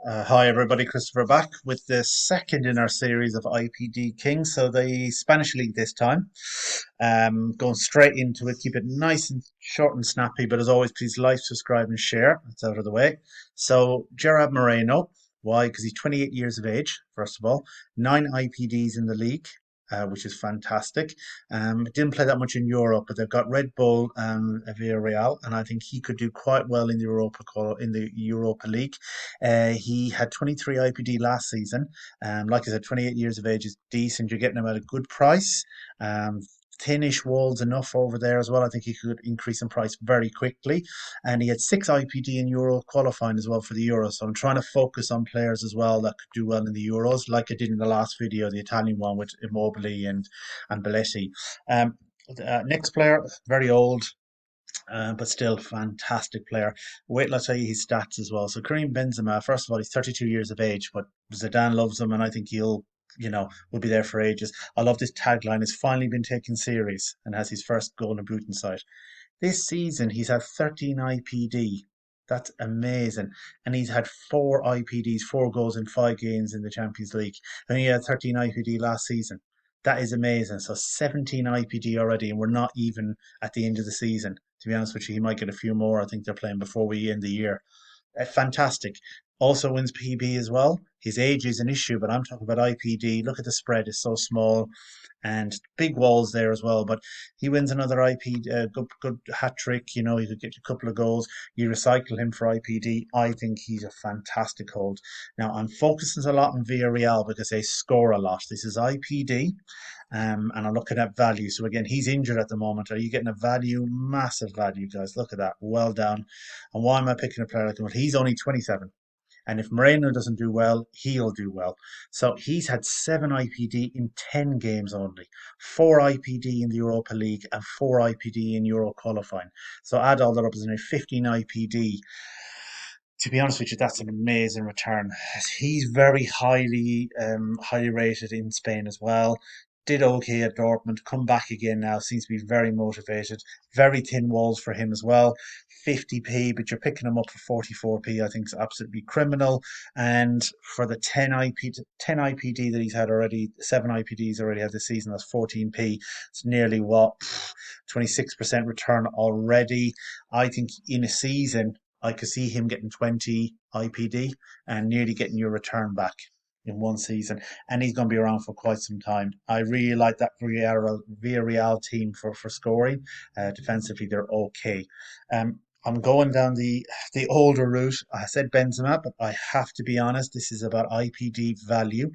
Hi everybody, Christopher back with the second in our series of IPD Kings. So the Spanish League this time. Going straight into it, keep it nice and short and snappy, but as always, please like, subscribe and share. That's out of the way. So Gerard Moreno, why? Because he's 28 years of age, first of all. 9 IPDs in the league. Which is fantastic. Didn't play that much in Europe, but they've got Red Bull Villarreal, and I think he could do quite well in the Europa League. He had 23 IPD last season. Like I said, 28 years of age is decent. You're getting him at a good price. Um, Thinnish walls enough over there as well. I think he could increase in price very quickly. And he had 6 IPD in Euro qualifying as well for the Euros. So I'm trying to focus on players as well that could do well in the Euros, like I did in the last video, the Italian one with Immobile and Belletti. Next player, very old, but still fantastic player. Wait till I tell you his stats as well. So Karim Benzema, first of all, he's 32 years of age, but Zidane loves him, and I think will be there for ages. I love this tagline. It's finally been taken serious and has his first golden boot inside. This season, he's had 13 IPD. That's amazing. And he's had 4 IPDs, 4 goals in 5 games in the Champions League. And he had 13 IPD last season. That is amazing. So 17 IPD already, and we're not even at the end of the season. To be honest with you, he might get a few more. I think they're playing before we end the year. Fantastic. Also wins PB as well. His age is an issue, but I'm talking about IPD. Look at the spread; it's so small, and big walls there as well. But he wins another IP, good hat trick. You know, he could get a couple of goals. You recycle him for IPD. I think he's a fantastic hold. Now I'm focusing a lot on Villarreal because they score a lot. This is IPD. And I'm looking at value. So again, he's injured at the moment. Are you getting a value? Massive value, guys. Look at that. Well done. And why am I picking a player like him? Well, he's only 27. And if Moreno doesn't do well, he'll do well. So he's had 7 IPD in 10 games only, 4 IPD in the Europa League and 4 IPD in Euro qualifying. So add all that up, isn't it? 15 IPD. To be honest with you, that's an amazing return. He's very highly rated in Spain as well. Did okay at Dortmund, come back again now, seems to be very motivated. Very thin walls for him as well. 50p, but you're picking him up for 44p, I think is absolutely criminal. And for the 10 IPD that he's had already, 7 IPDs already had this season, that's 14p. It's nearly what, 26% return already. I think in a season, I could see him getting 20 IPD and nearly getting your return back in one season. And he's going to be around for quite some time. I really like that Villarreal team for scoring. Defensively, they're okay. I'm going down the older route. I said Benzema, but I have to be honest. This is about IPD value.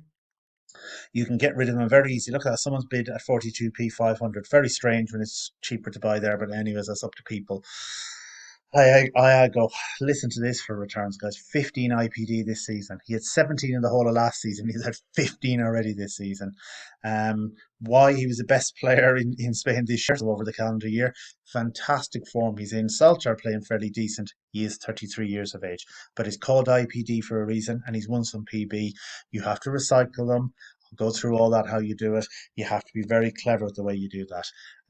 You can get rid of them very easy. Look at that. Someone's bid at 42p 500. Very strange when it's cheaper to buy there, but anyways, that's up to people. I go, listen to this for returns, guys. 15 IPD this season. He had 17 in the whole of last season. He's had 15 already this season. Why he was the best player in Spain this year over the calendar year. Fantastic form he's in. Celta are playing fairly decent. He is 33 years of age, but he's called IPD for a reason and he's won some PB. You have to recycle them. I'll go through all that, how you do it. You have to be very clever with the way you do that.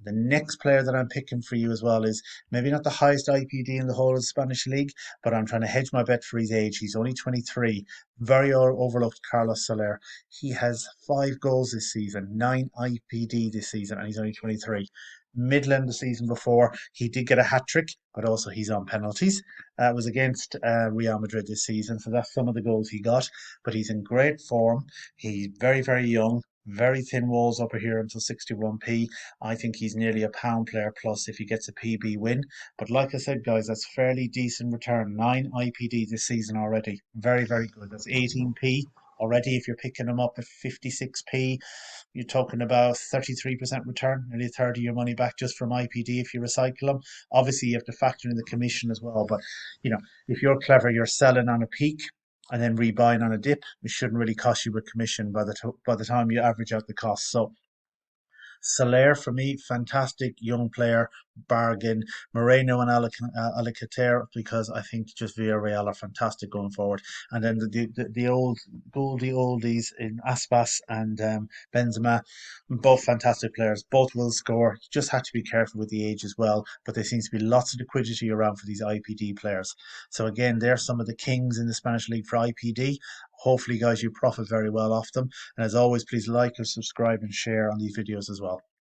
The next player that I'm picking for you as well is maybe not the highest IPD in the whole of the Spanish league, but I'm trying to hedge my bet for his age. He's only 23. Very overlooked Carlos Soler. He has 5 goals this season, 9 IPD this season, and he's only 23. Midland the season before, he did get a hat trick, but also he's on penalties. It was against Real Madrid this season, so that's some of the goals he got. But he's in great form. He's very, very young. Very thin walls up here until 61p. I think he's nearly a pound player plus if he gets a PB win. But like I said, guys, that's fairly decent return. 9 IPD this season already. Very, very good. That's 18p already. If you're picking them up at 56p, you're talking about 33% return, nearly a third of your money back just from IPD if you recycle them. Obviously, you have to factor in the commission as well. But, if you're clever, you're selling on a peak and then rebuying on a dip. It shouldn't really cost you a commission by the time you average out the cost. So Soler for me, fantastic young player, bargain. Moreno and Alcacer because I think just Villarreal are fantastic going forward. And then the old Goldie oldies in Aspas and Benzema, both fantastic players. Both will score. You just have to be careful with the age as well. But there seems to be lots of liquidity around for these IPD players. So again, they're some of the kings in the Spanish league for IPD. Hopefully, guys, you profit very well off them. And as always, please like and subscribe and share on these videos as well.